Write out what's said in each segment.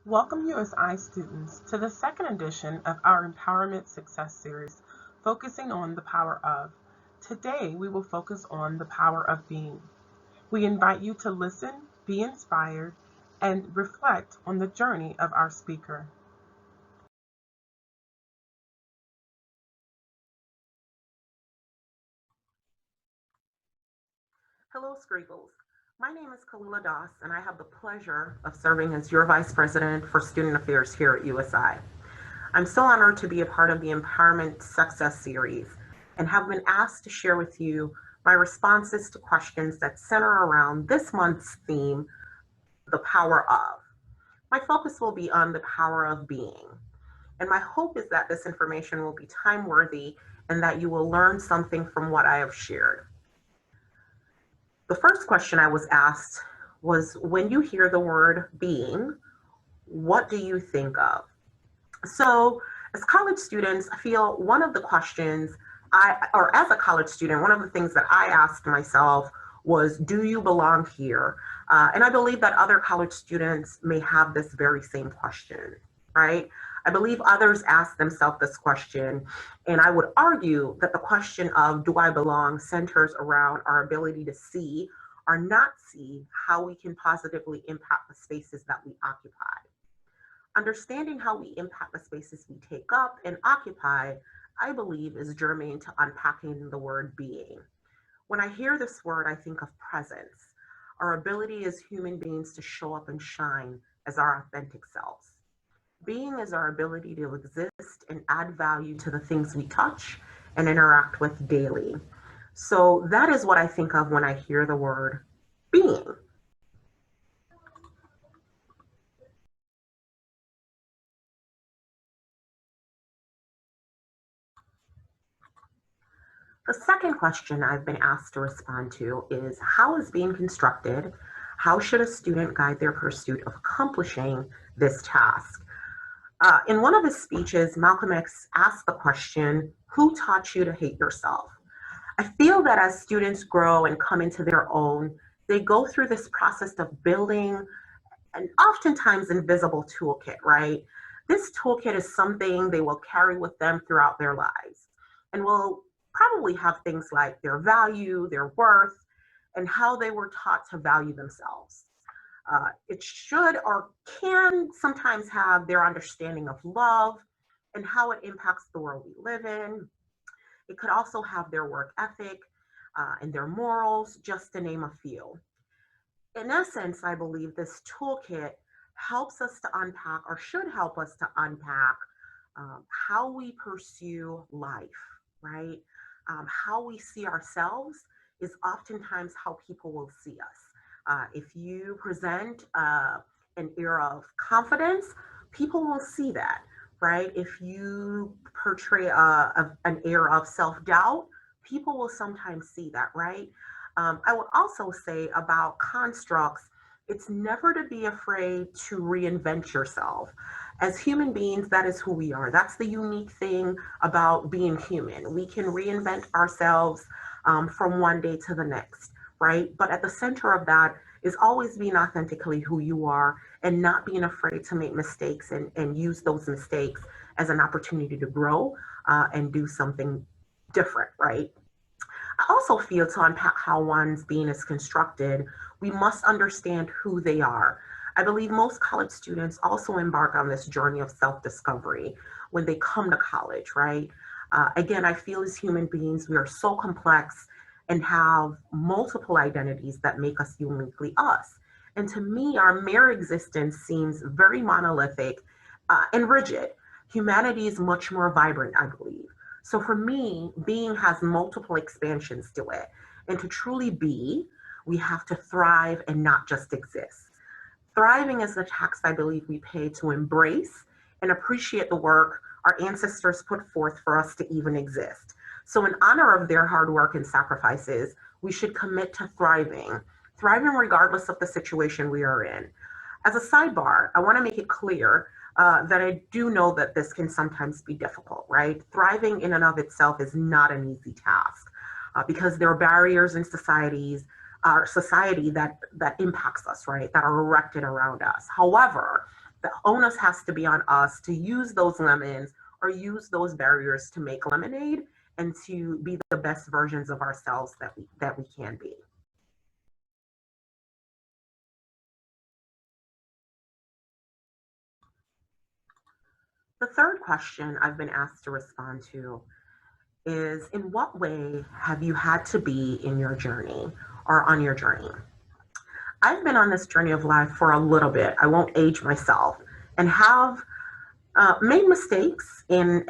Welcome USI students to the second edition of our Empowerment Success Series, focusing on the power of. Today, we will focus on the power of being. We invite you to listen, be inspired, and reflect on the journey of our speaker. Hello, Scribbles. My name is Khalilah, and I have the pleasure of serving as your Vice President for Student Affairs here at USI. I'm so honored to be a part of the Empowerment Success Series and have been asked to share with you my responses to questions that center around this month's theme, the power of. My focus will be on the power of being. And my hope is that this information will be time worthy and that you will learn something from what I have shared. The first question I was asked was, when you hear the word being, what do you think of? So as college students, I feel one of the questions or as a college student, one of the things that I asked myself was, do you belong here? And I believe that other college students may have this very same question, right? I believe others ask themselves this question, and I would argue that the question of do I belong centers around our ability to see or not see how we can positively impact the spaces that we occupy. Understanding how we impact the spaces we take up and occupy, I believe, is germane to unpacking the word being. When I hear this word, I think of presence, our ability as human beings to show up and shine as our authentic selves. Being is our ability to exist and add value to the things we touch and interact with daily. So that is what I think of when I hear the word being. The second question I've been asked to respond to is, how is being constructed? How should a student guide their pursuit of accomplishing this task? In one of his speeches, Malcolm X asked the question, who taught you to hate yourself? I feel that as students grow and come into their own, they go through this process of building an oftentimes invisible toolkit, right? This toolkit is something they will carry with them throughout their lives and will probably have things like their value, their worth, and how they were taught to value themselves. It should or can sometimes have their understanding of love and how it impacts the world we live in. It could also have their work ethic and their morals, just to name a few. In essence, I believe this toolkit helps us to unpack, or should help us to unpack, how we pursue life, right? How we see ourselves is oftentimes how people will see us. If you present an air of confidence, people will see that, right? If you portray an air of self doubt, people will sometimes see that, right? I would also say about constructs, it's never to be afraid to reinvent yourself. As human beings, that is who we are. That's the unique thing about being human. We can reinvent ourselves from one day to the next, right? But at the center of that is always being authentically who you are and not being afraid to make mistakes and use those mistakes as an opportunity to grow and do something different, right? I also feel to unpack how one's being is constructed, we must understand who they are. I believe most college students also embark on this journey of self discovery when they come to college, right? Again, I feel as human beings, we are so complex and have multiple identities that make us uniquely us. And to me, our mere existence seems very monolithic and rigid. Humanity is much more vibrant, I believe. So for me, being has multiple expansions to it. And to truly be, we have to thrive and not just exist. Thriving is the tax I believe we pay to embrace and appreciate the work our ancestors put forth for us to even exist. So, in honor of their hard work and sacrifices, we should commit to thriving regardless of the situation we are in. As a sidebar, I want to make it clear that I do know that this can sometimes be difficult, right? Thriving in and of itself is not an easy task because there are barriers in our society that impacts us, right? That are erected around us. However, The onus has to be on us to use those lemons or use those barriers to make lemonade and to be the best versions of ourselves that we can be. The third question I've been asked to respond to is, in what way have you had to be in your journey or on your journey? I've been on this journey of life for a little bit. I won't age myself, and have made mistakes and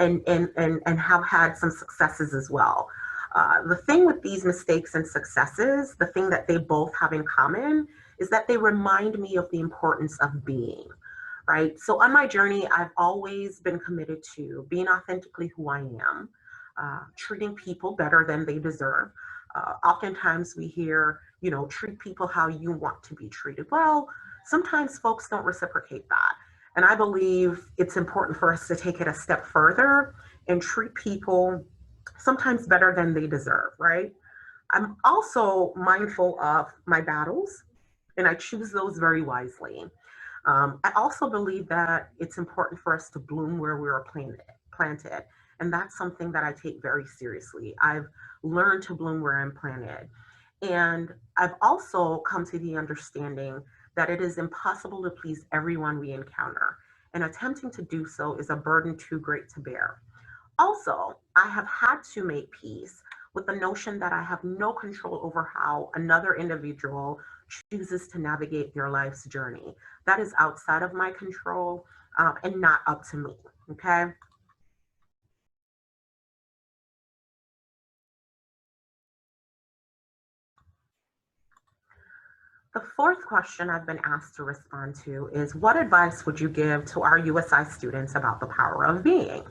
have had some successes as well. The thing with these mistakes and successes, the thing that they both have in common is that they remind me of the importance of being, right? So on my journey, I've always been committed to being authentically who I am, treating people better than they deserve. Oftentimes we hear, treat people how you want to be treated. Well, sometimes folks don't reciprocate that. And I believe it's important for us to take it a step further and treat people sometimes better than they deserve, right? I'm also mindful of my battles, and I choose those very wisely. I also believe that it's important for us to bloom where we are planted. And that's something that I take very seriously. I've learned to bloom where I'm planted. And I've also come to the understanding that it is impossible to please everyone we encounter. And attempting to do so is a burden too great to bear. Also, I have had to make peace with the notion that I have no control over how another individual chooses to navigate their life's journey. That is outside of my control, and not up to me. Okay. The fourth question I've been asked to respond to is, what advice would you give to our USI students about the power of being?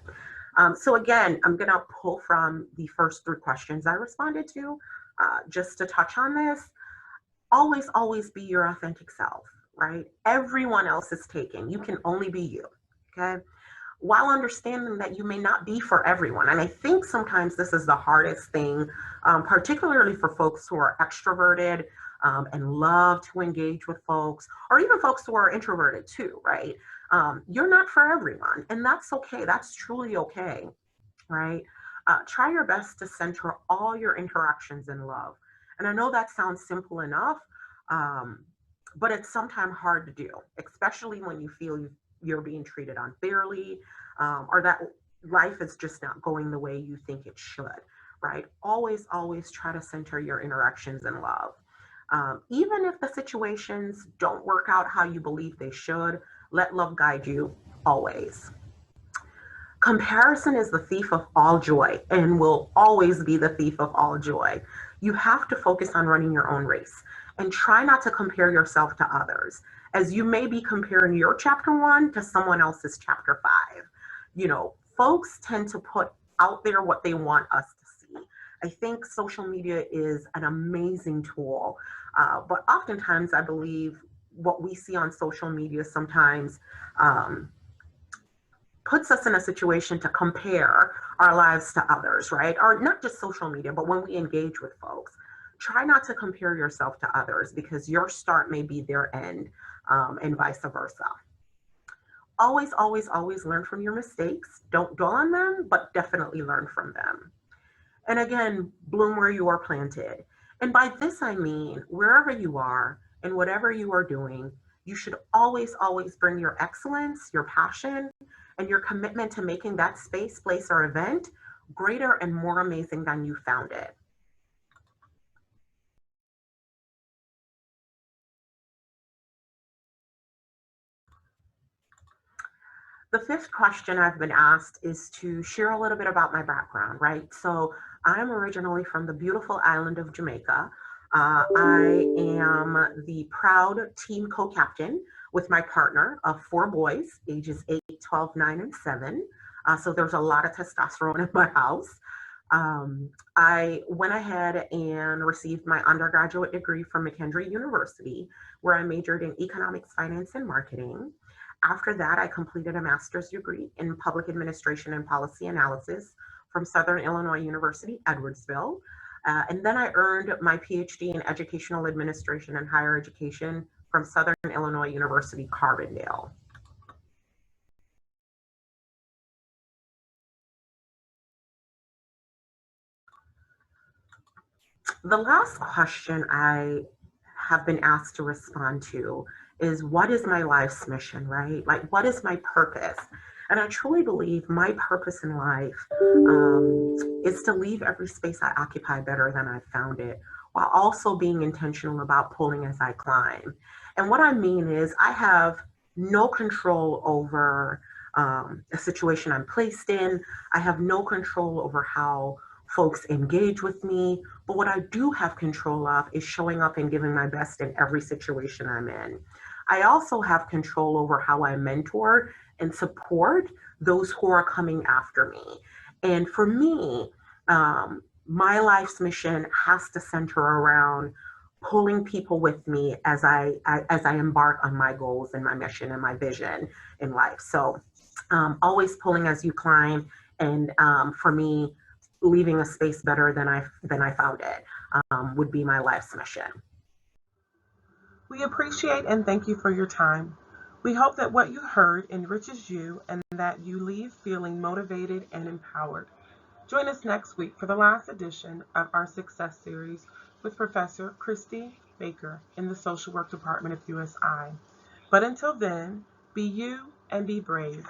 So again, I'm going to pull from the first three questions I responded to, just to touch on this. Always, always be your authentic self, right? Everyone else is taken. You can only be you, okay? While understanding that you may not be for everyone. And I think sometimes this is the hardest thing, particularly for folks who are extroverted, and love to engage with folks, or even folks who are introverted too, right? You're not for everyone, and that's okay. That's truly okay, right? Try your best to center all your interactions in love. And I know that sounds simple enough, but it's sometimes hard to do, especially when you feel you're being treated unfairly, or that life is just not going the way you think it should, right? Always, always try to center your interactions in love. Even if the situations don't work out how you believe they should, let love guide you always. Comparison is the thief of all joy and will always be the thief of all joy. You have to focus on running your own race and try not to compare yourself to others, as you may be comparing your chapter 1 to someone else's chapter 5. Folks tend to put out there what they want us to see. I think social media is an amazing tool, but oftentimes I believe what we see on social media sometimes puts us in a situation to compare our lives to others, right? Or not just social media, but when we engage with folks, try not to compare yourself to others, because your start may be their end, and vice versa. Always, always, always learn from your mistakes. Don't dwell on them, but definitely learn from them. And again, bloom where you are planted. And by this, I mean, wherever you are and whatever you are doing, you should always, always bring your excellence, your passion, and your commitment to making that space, place, or event greater and more amazing than you found it. The fifth question I've been asked is to share a little bit about my background, right? So I'm originally from the beautiful island of Jamaica. I am the proud team co-captain with my partner of 4 boys, ages 8, 12, 9, and 7. So there's a lot of testosterone in my house. I went ahead and received my undergraduate degree from McKendree University, where I majored in economics, finance, and marketing. After that, I completed a master's degree in public administration and policy analysis from Southern Illinois University, Edwardsville. And then I earned my PhD in educational administration and higher education from Southern Illinois University, Carbondale. The last question I have been asked to respond to is, what is my life's mission, right? Like, what is my purpose? And I truly believe my purpose in life is to leave every space I occupy better than I found it, while also being intentional about pulling as I climb. And what I mean is, I have no control over a situation I'm placed in. I have no control over how folks engage with me. But what I do have control of is showing up and giving my best in every situation I'm in. I also have control over how I mentor and support those who are coming after me. And for me, my life's mission has to center around pulling people with me as I embark on my goals and my mission and my vision in life. So always pulling as you climb, and for me, leaving a space better than I found it would be my life's mission. We appreciate and thank you for your time. We hope that what you heard enriches you and that you leave feeling motivated and empowered. Join us next week for the last edition of our Success Series with Professor Christy Baker in the Social Work Department of USI. But until then, be you and be brave.